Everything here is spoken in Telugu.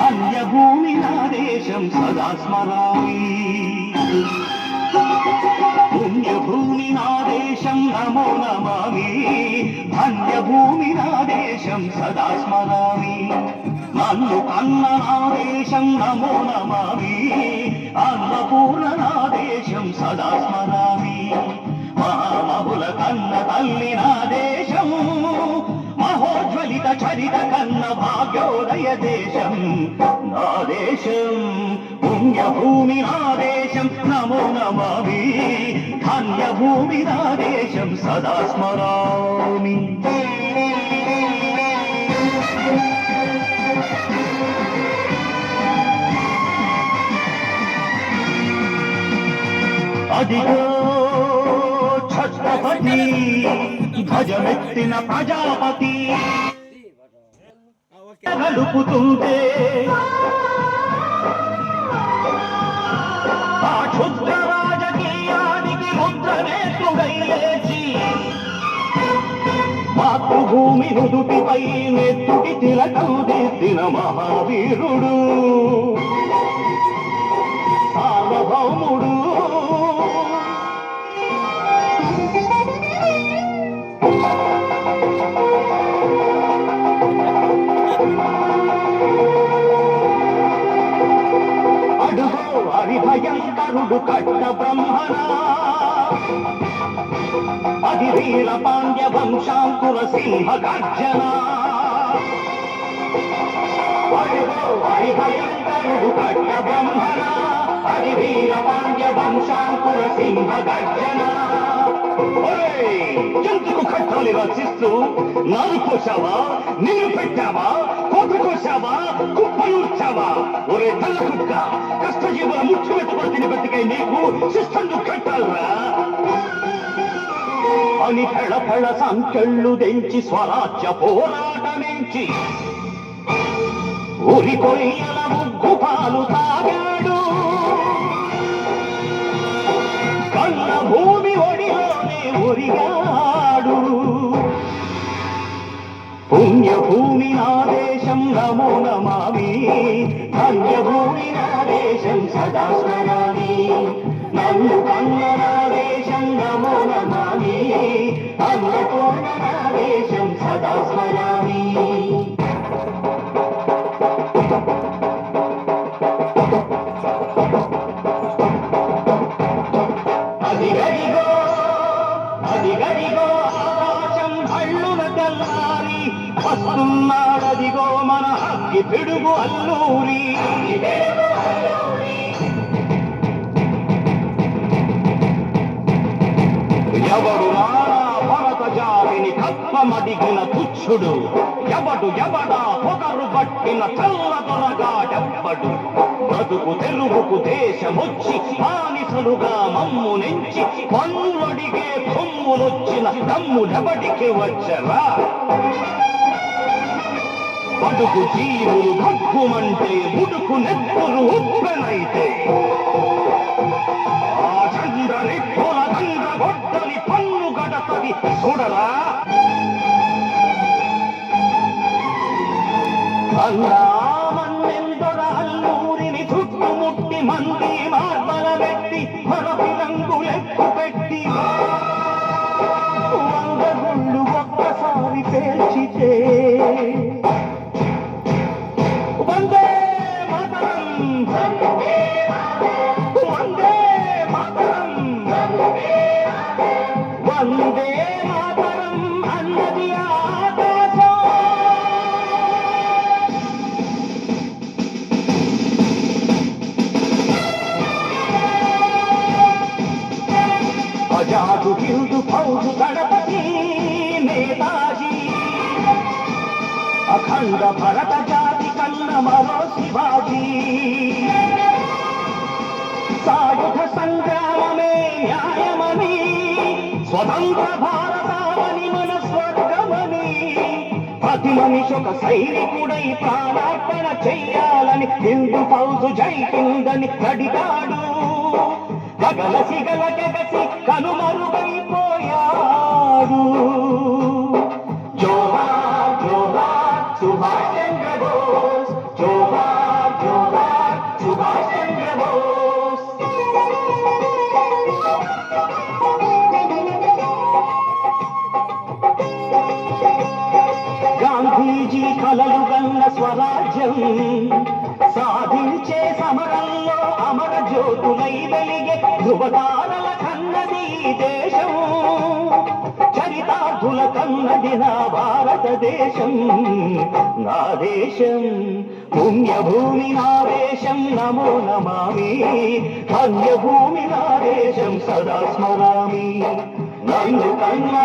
ధన్యభూమి నా దేశం సదా స్మరామి. పుణ్యభూమి నా దేశం నమో నమామి. ధన్యభూమి నా దేశం సదా స్మరామి. నన్ను కన్న నా దేశం నమో నమామి. అన్నపూర్ణ నా దేశం సదా స్మరామి. మహామహుల కన్న తల్లి నా దేశం. మహోజ్వలిత చరిత కన్న భాగ్యోదయ దేశం నా దేశం. పుణ్యభూమి నా దేశం నమో నమామి. ధన్యభూమి నా దేశం సదా స్మరామి. అదిగో ఛత్రపతి ధ్వజమెత్తిన ప్రజాపతి గలుపుతుంటే ఆ క్షుద్ర రాజకీయానికి ముద్రనేత్రుడై లేచి మాతృభూమి నుదుటిపై నెత్తుటి తిలకం దిద్దిన మహావీరుడు సార్వభౌముడు. అడుగో హరిభయంకరుడు కట్ట బ్రహ్మణ. అది వీర పాండ్య వంశాంకుర సింహ గర్జన. అడుగో హరిభయంకరుడు కట్ట బ్రహ్మణ. అది వీర పాండ్య వంశాంకుర సింహ గర్జన. ఎందుకు కట్టాలి రచిస్తూ నాలు కోసావా, నిన్ను పెట్టావా, కోత కోసావా, కుప్పయూర్చావా? ఒరే తల్ల కుక్క, కష్టజీవుల ముఖ్యమెత్తుకొని తిని బతికే నీకు శిస్తందు కట్టాలరా అని ఫెళఫెళ సంకెళ్ళు దెంచి స్వరాజ్య పోరాటమించి ఉరి కొయ్యల ముగ్గు పాలు తాగాడు. కన్న భూమి ఒడిలోనే ఒరిగాడు. పుణ్యభూమి నా దేశం నమో నమామి. ధన్యభూమి నా దేశం సదా స్మరామి. నన్ను కన్న నా దేశం నమో నమామి. అన్నపూర్ణ నా దేశం సదా స్మరామి. అదిగదిగో ఆకాశం హళ్ళున తెల్లారి వస్తున్నాడదిగో మన అగ్గి పిడుగు అల్లూరి. ఎవడు నానా భరత జాతిని తత్వమడిగిన తుచ్చుడు. ఎవడా పొగరు పట్టిన చల్లదొరగా డెబ్బడు. బ్రతుకు తెలుగుకు దేశమొచ్చి బానిసలుగా మమ్ము నెంచి పన్నులడిగే కొమ్ములొచ్చిన దమ్ముడెవడికి వచ్చరా? బతుకు జీవులు భగ్గుమంటే ఉడుకు నెత్తురు ఉప్పెనైతే ఆ చంద్రని పొలగండ్ర గొడ్డలి పన్ను గడతది చూడరా? అన్నామన్నెందొర అల్లూరిని చుట్టుముట్టి మంది మార్బల పెట్టి మరపి రంగులెక్కు పెట్టి 100 గుళ్ళు ఒక్కసారి పేల్చితే వందే మాతరం, వందే మాతరం, వందే మాతరం అన్నది ఆకాశం. అజాదు హిందు ఫౌజు గణపతి నేతాజీ. అఖండ భరత జాతి కన్న మరో శివాజీ. సాయుధ సంగ్రామమే న్యాయమని, స్వతంత్ర భారతావని మన స్వర్గమని, ప్రతి మనిషి ఒక సైనికుడై ప్రాణార్పణ చెయ్యాలని హిందూ ఫౌజు జైకిందని అడిగాడు. గగన సిగల గగసి కనుమరుగైపోయాడు. జోహార్ జోహార్ సుభాష్ చంద్ర బోస్, జోహార్ గాంధీజీ కలలు గన్న స్వరాజ్యం సాధించే సమరంలో అమర జ్యోతులై వెలిగే ధృవతారల కన్నది ఈ దేశం చరితార్థుల కన్నది నా భారతదేశం నా దేశం పుణ్యభూమి నా దేశం నమో నమామి ధన్యభూమి నా దేశం సదా స్మరామి నన్ను కన్న